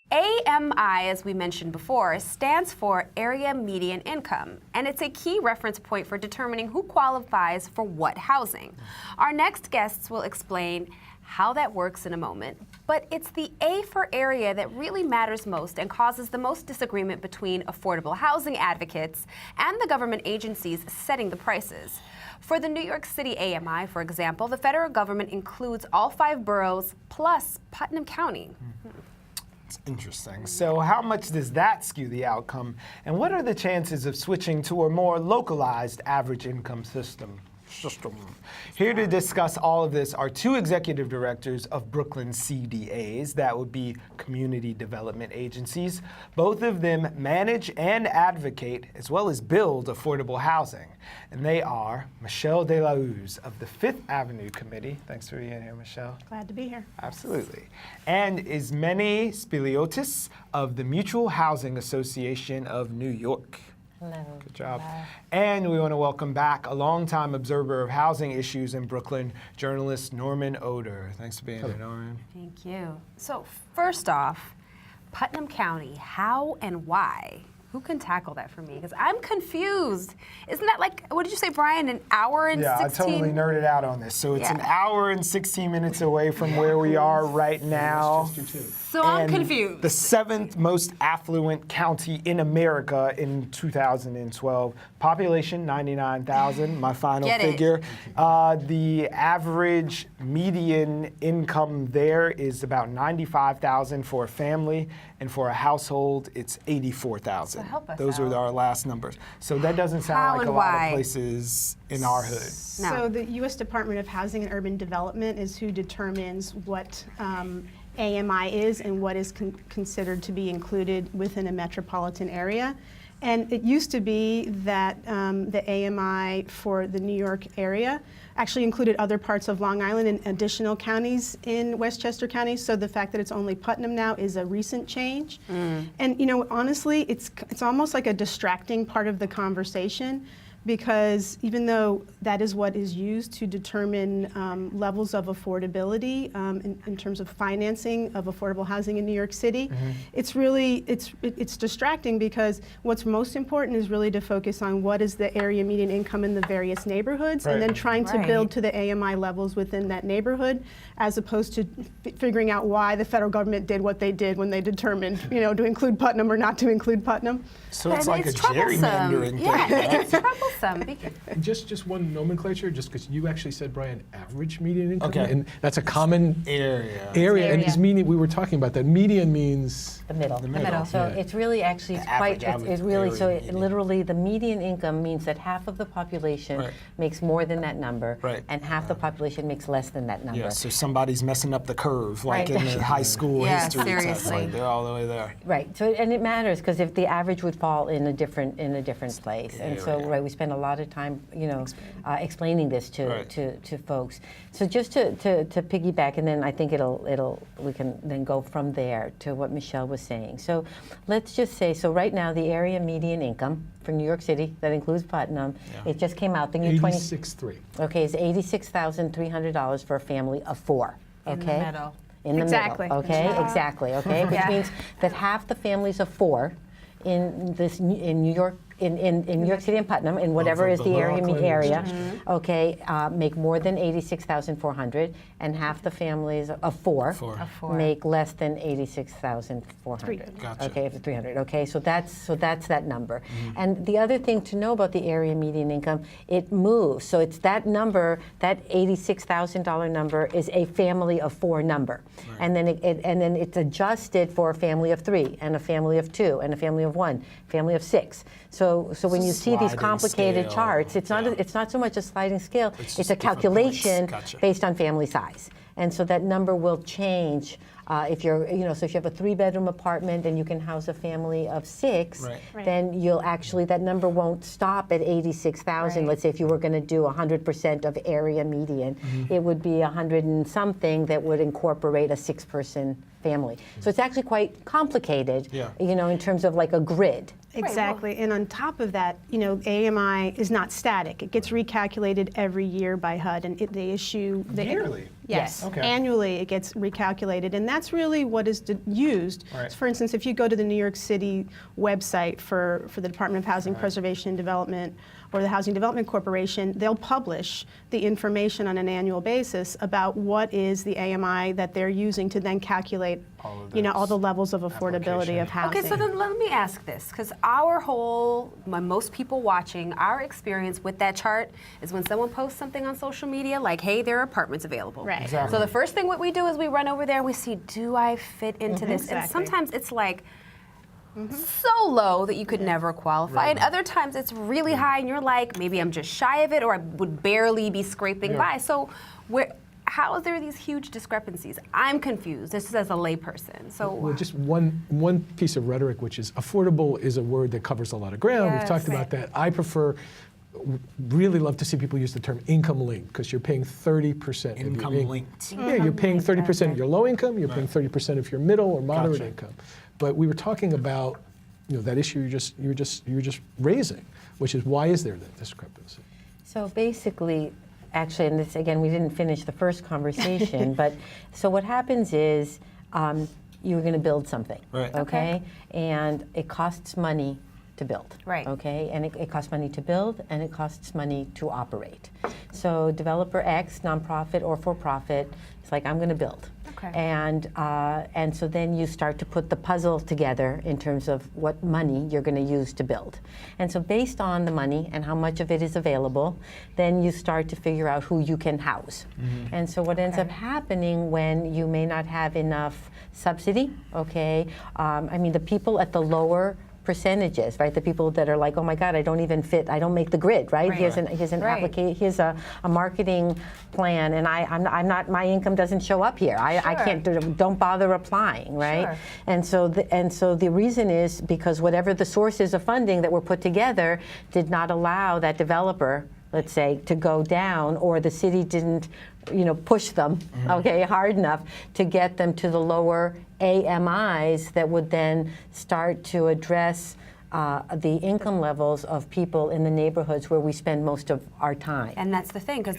AMI, as we mentioned before, stands for Area Median Income, and it's a key reference point for determining who qualifies for what housing. Our next guests will explain how that works in a moment, but it's the A for area that really matters most and causes the most disagreement between affordable housing advocates and the government agencies setting the prices. For the New York City AMI, for example, the federal government includes all 5 boroughs plus Putnam County. It's interesting. So how much does that skew the outcome? And what are the chances of switching to a more localized average income system? Here to discuss all of this are 2 executive directors of Brooklyn CDAs, that would be community development agencies. Both of them manage and advocate, as well as build affordable housing. And they are Michelle De La Uz of the 5th Avenue Committee. Thanks for being here, Michelle. Glad to be here. Absolutely. And Ismene Speliotis of the Mutual Housing Association of New York. Hello. Good job. Hello. And we want to welcome back a longtime observer of housing issues in Brooklyn, journalist Norman Odor. Thanks for being here, Norman. Thank you. So first off, Putnam County, how and why? Who can tackle that for me? Because I'm confused. Isn't that like, what did you say, Brian, an hour and 16? Yeah, I totally nerded out on this. So it's an hour and 16 minutes away from where we are right now. So I'm confused. The 7th most affluent county in America in 2012. Population, 99,000, my final figure. The average median income there is about 95,000 for a family, and for a household, it's 84,000. So help us Those out. are our last numbers. So that doesn't sound like a lot of places in our hood. No. So the U.S. Department of Housing and Urban Development is who determines what AMI is and what is considered to be included within a metropolitan area. And it used to be that the AMI for the New York area actually included other parts of Long Island and additional counties in Westchester County. So the fact that it's only Putnam now is a recent change. And you know, honestly, it's almost like a distracting part of the conversation, because even though that is what is used to determine levels of affordability in terms of financing of affordable housing in New York City, it's really, it's distracting, because what's most important is really to focus on what is the area median income in the various neighborhoods, and then trying to build to the AMI levels within that neighborhood, as opposed to figuring out why the federal government did what they did when they determined, you know, to include Putnam or not to include Putnam. So it's like a gerrymandering thing. Yeah, it's troublesome. And just one nomenclature, just because you actually said, Brian, average median income, Okay. and that's a common area. and it's meaning, we were talking about that. Median means The middle. The middle. So it's really actually, it's quite, it's really, so it, literally the median income means that half of the population makes more than that number, and half the population makes less than that number. Yeah, so somebody's messing up the curve, like in the high school history test. Seriously. Like they're all the way there. Right. So and it matters, because if the average would fall in a different place, and so we spend a lot of time, you know, explaining this to folks. So just to piggyback, and then I think we can then go from there to what Michelle was saying. So let's just say, so right now the area median income for New York City, that includes Putnam, it just came out. The new 86.3. Okay, it's $86,300 for a family of 4. Okay. In the middle. In the Exactly. middle. Okay, exactly. Okay, which means that half the families of 4 in New York. In New York City and Putnam, in whatever is the area, okay, make more than $86,400, and half the families of 4 make less than $86,400. Gotcha. Okay, for 300. Okay, so that's that number. And the other thing to know about the area median income, it moves. So it's that number, that $86,000 number is a family of 4 number, and then it's adjusted for a family of 3, and a family of 2, and a family of 1, family of 6. So when you see these complicated charts, it's not so much a sliding scale, it's a calculation based on family size. And so that number will change if you're, you know, so if you have a 3-bedroom apartment and you can house a family of 6, then you'll actually, that number won't stop at 86,000. Let's say if you were going to do 100% of area median, it would be 100 and something that would incorporate a 6-person family. So it's actually quite complicated, you know, in terms of like a grid. Exactly. And on top of that, AMI is not static. It gets recalculated every year by HUD, and they issue Yearly? Yes. Okay. Annually, it gets recalculated, and that's really what is used. Right. For instance, if you go to the New York City website for the Department of Housing Preservation and Development or the Housing Development Corporation, they'll publish the information on an annual basis about what is the AMI that they're using to then calculate, all the levels of affordability of housing. Okay, so then let me ask this, because most people watching, our experience with that chart is when someone posts something on social media, like, hey, there are apartments available. Right. Exactly. So the first thing what we do is we run over there and we see, do I fit into this? And Exactly. sometimes it's like, so low that you could never qualify. And other times it's really high and you're like, maybe I'm just shy of it or I would barely be scraping by. So how are there these huge discrepancies? I'm confused, just as a layperson. So Well, just one piece of rhetoric, which is affordable is a word that covers a lot of ground. We've Yes. talked about that. I really love to see people use the term income linked because you're paying 30% of your Income linked. Yeah, you're paying 30% of your low income, you're paying 30% of your middle or moderate Gotcha. income. But we were talking about that issue you were just raising, which is why is there that discrepancy? So basically, actually, and this again, we didn't finish the first conversation, but so what happens is you're going to build something, Right. okay? And it costs money to build, Right. okay? And it costs money to build, and it costs money to operate. So developer X, nonprofit or for-profit, it's like, I'm going to build. Okay. And so then you start to put the puzzle together in terms of what money you're going to use to build. And so based on the money and how much of it is available, then you start to figure out who you can house. And so what ends up happening when you may not have enough subsidy, okay? The people at the lower percentages, right? The people that are like, oh my God, I don't even fit, I don't make the grid, right? Right. Here's an Right. application, here's a marketing plan, and I'm not, my income doesn't show up here. I can't, don't bother applying, right? Sure. And so the reason is because whatever the sources of funding that were put together did not allow that developer, let's say, to go down, or the city didn't, push them, okay, hard enough to get them to the lower AMIs that would then start to address the income levels of people in the neighborhoods where we spend most of our time. And that's the thing, because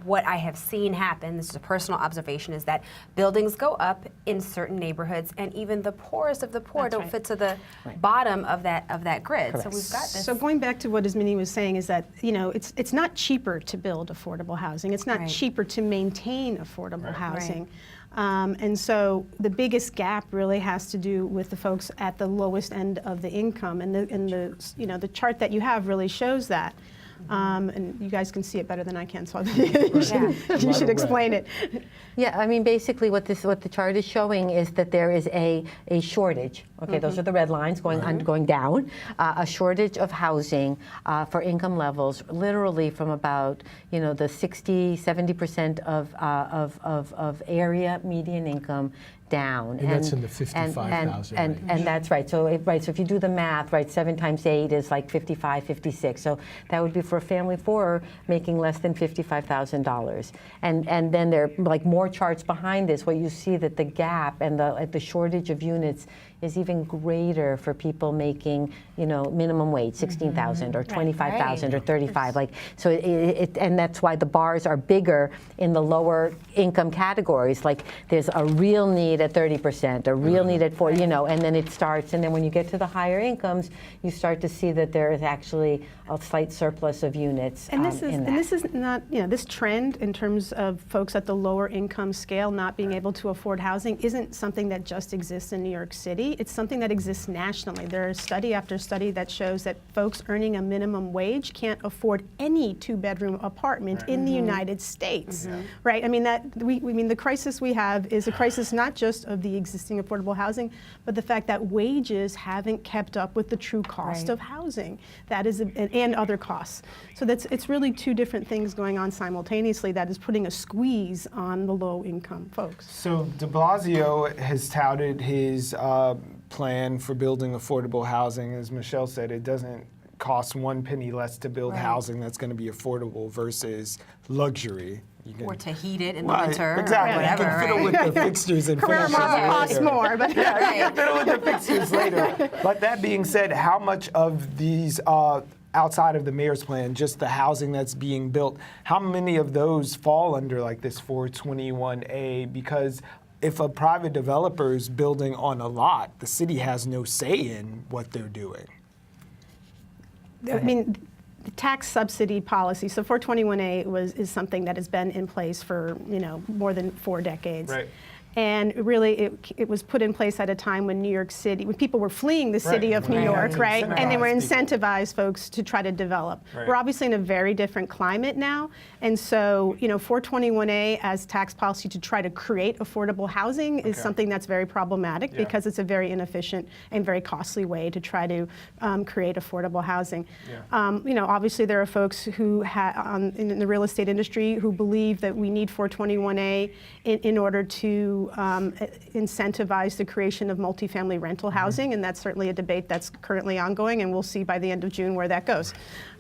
what I have seen happen, this is a personal observation, is that buildings go up in certain neighborhoods, and even the poorest of the poor That's don't right. fit to the bottom of that grid. Correct. So we've got this. So going back to what Ismene was saying is that, it's not cheaper to build affordable housing. It's not Right. cheaper to maintain affordable housing. And so the biggest gap really has to do with the folks at the lowest end of the income. And the chart that you have really shows that. And you guys can see it better than I can, so you should explain it. Yeah, basically what the chart is showing is that there is a shortage. Okay, those are the red lines going down. A shortage of housing for income levels, literally from about the 60-70% of area median income down. And that's in the 55,000 range. And that's right. So if you do the math, right, 7 times 8 is like 55, 56. So that would be for a family of 4 making less than $55,000. And then there are like more charts behind this where you see that the gap and the shortage of units is even greater for people making, minimum wage, 16,000 or 25,000 or 35. Like, so and that's why the bars are bigger in the lower income categories. Like, there's a real need at 30%, a real need at 40, and then it starts. And then when you get to the higher incomes, you start to see that there is actually a slight surplus of units. And this is not, this trend in terms of folks at the lower income scale not being able to afford housing isn't something that just exists in New York City. It's something that exists nationally. There's study after study that shows that folks earning a minimum wage can't afford any 2-bedroom apartment in the United States, right? The crisis we have is a crisis not just of the existing affordable housing, but the fact that wages haven't kept up with the true cost of housing. That is, and other costs. So it's really two different things going on simultaneously that is putting a squeeze on the low income folks. So de Blasio has touted his plan for building affordable housing. As Michelle said, it doesn't cost 1 penny less to build housing that's going to be affordable versus luxury You can, Or to heat it in the Right, winter, exactly. or whatever. You can fiddle right? with the fixtures and Career finishes model costs later. more, but Yeah, you can fiddle with the fixtures later. But that being said, how much of these outside of the mayor's plan, just the housing that's being built, how many of those fall under like this 421A? Because if a private developer is building on a lot, the city has no say in what they're doing. I mean, the tax subsidy policy, so 421A is something that has been in place for, more than 4 decades. Right. And really, it was put in place at a time when New York City, when people were fleeing the city of New Right. York, right? And they were Incentivize incentivized folks to try to develop. Right. We're obviously in a very different climate now. And so, 421A as tax policy to try to create affordable housing is Okay. something that's very problematic Yeah. because it's a very inefficient and very costly way to try to create affordable housing. Yeah. Obviously there are folks who in the real estate industry who believe that we need 421A in order to incentivize the creation of multifamily rental housing, and that's certainly a debate that's currently ongoing, and we'll see by the end of June where that goes.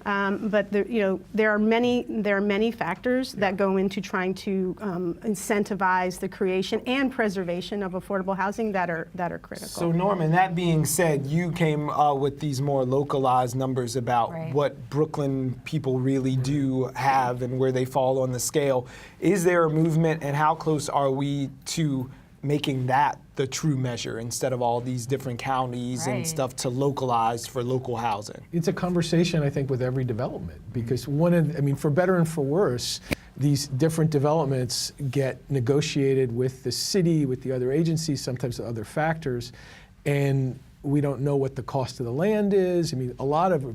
But there are many factors that go into trying to incentivize the creation and preservation of affordable housing that are critical. So Norman, that being said, you came with these more localized numbers about Right. what Brooklyn people really do have and where they fall on the scale. Is there a movement, and how close are we to making that the true measure instead of all these different counties Right. and stuff to localize for local housing? It's a conversation, I think, with every development, because for better and for worse, these different developments get negotiated with the city, with the other agencies, sometimes other factors, and we don't know what the cost of the land is. If you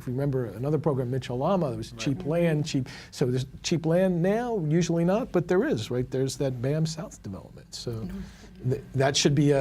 remember another program, Mitchell-Lama, there was cheap land, so there's cheap land now, usually not, but there is, right? There's that BAM South development. So that should be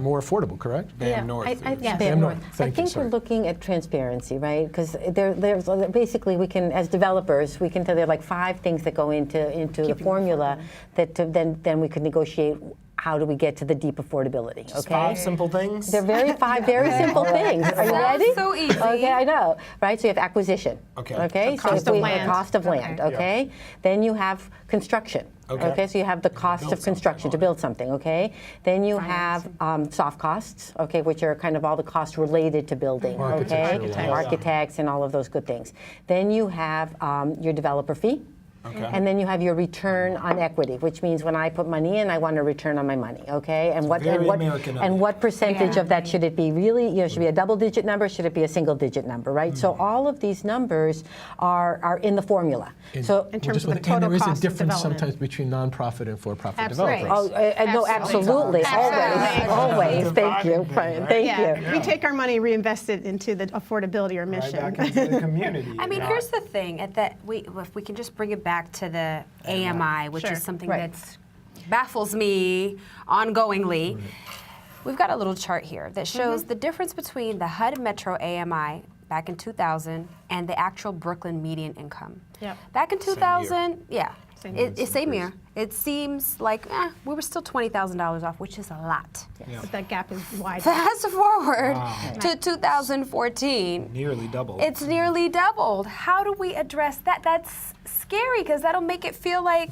more affordable, correct? BAM North. BAM North. I Thank you, think sorry. we're looking at transparency, right? Because there's basically we can, as developers, we can tell there are like 5 things that go into the formula that then we could negotiate. How do we get to the deep affordability? Just Okay. 5 simple things? They're 5 very simple things. Are you Sounds ready? so easy. Okay, I know. Right, so you have acquisition. Okay. Okay. So cost of land. Cost of land. Okay. Then you have construction. Okay. So you have the cost of construction to build something. Okay. Then you have soft costs. Okay, which are kind of all the costs related to building. Okay. Architects and all of those good things. Then you have your developer fee. Okay. And then you have your return on equity, which means when I put money in, I want a return on my money, okay? And very American of you. what percentage of that should it be? Really, should it be a double-digit number? Should it be a single-digit number, right? So all of these numbers are in the formula. So in terms of the And total there is a cost of difference development. sometimes between nonprofit and for-profit Absolutely. developers. no, absolutely, Absolutely. always. Thank you, Dividing, right? thank you. We take our money, reinvest it into the affordability or Right mission. back into the community. I mean, here's the thing. If we can just bring it back to the AMI, which Sure. is something Right. that baffles me ongoingly. We've got a little chart here that shows the difference between the HUD Metro AMI back in 2000 and the actual Brooklyn median income. Yep. Back in 2000, Same year. same year. It seems like we were still $20,000 off, which is a lot. But that gap is wide. Fast forward to 2014. Nearly double. It's nearly doubled. How do we address that? That's scary because that'll make it feel like,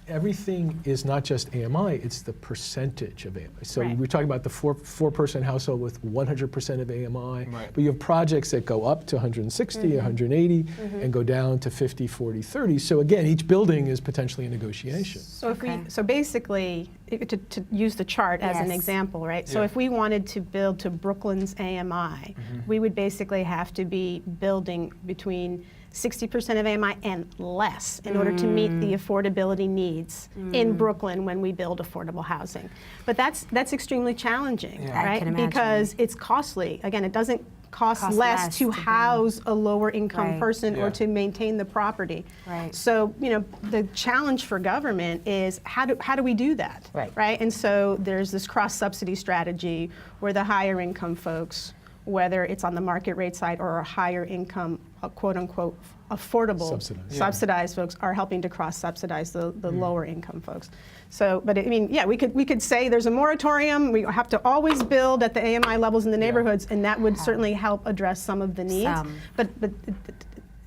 Everything is not just AMI, it's the percentage of AMI. So Right. we're talking about the four-person household with 100% of AMI, Right. but you have projects that go up to 160, 180, and go down to 50, 40, 30. So again, each building is potentially a negotiation. So so basically, to use the chart as an Yes. example, right? So Yeah. if we wanted to build to Brooklyn's AMI, we would basically have to be building between 60% of AMI and less in order to meet the affordability needs in Brooklyn when we build affordable housing. But that's extremely challenging, Yeah. I right? can imagine. Because it's costly. Again, it doesn't cost less to build. house a lower income Right. person Yeah. or to maintain the property. Right. So, the challenge for government is how do we do that? Right. And so there's this cross-subsidy strategy where the higher income folks, whether it's on the market rate side or a higher income, quote unquote, affordable, Subsidized. subsidized folks are helping to cross-subsidize the lower income folks. So, but we could say there's a moratorium, we have to always build at the AMI levels in the neighborhoods, and that would certainly help address some of the needs. Some. But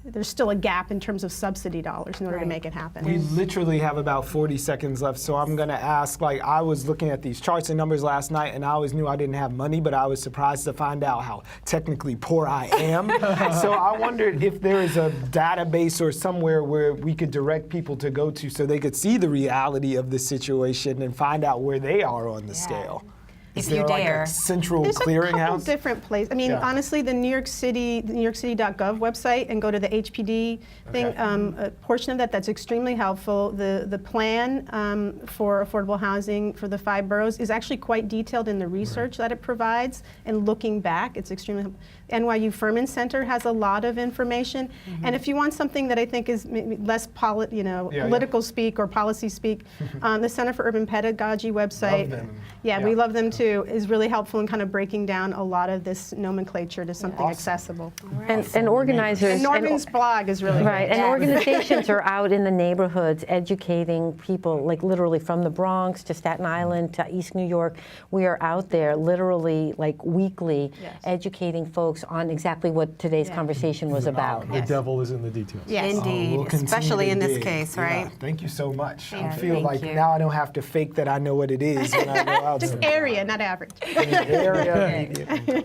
there's still a gap in terms of subsidy dollars in order to make it happen. We literally have about 40 seconds left, so I'm going to ask, like, I was looking at these charts and numbers last night, and I always knew I didn't have money, but I was surprised to find out how technically poor I am. So I wondered if there is a database or somewhere where we could direct people to go to so they could see the reality of the situation and find out where they are on the scale. Is If you there like dare. a central There's a couple clearinghouse? different places. I mean, Yeah. honestly, the NewYorkCity.gov website and go to the HPD thing. Okay. A portion of that's extremely helpful. The plan for affordable housing for the 5 boroughs is actually quite detailed in the research that it provides. And looking back, it's extremely helpful. NYU Furman Center has a lot of information. And if you want something that I think is maybe less political speak or policy speak, the Center for Urban Pedagogy website. Love them. Yeah, Yeah. we love them too. Is really helpful in kind of breaking down a lot of this nomenclature to something Awesome. accessible. And organizers. And Norman's blog is really Right, great. and organizations are out in the neighborhoods educating people, like literally from the Bronx to Staten Island to East New York. We are out there literally, like weekly, Yes. educating folks on exactly what today's conversation was about. The devil is in the details. Yes. Indeed, We'll continue especially to in this dig. case, Yeah, right? thank you so much. I Thank feel you. like Thank you. now I don't have to fake that I know what it is when I go out Just there. area, not average. Area.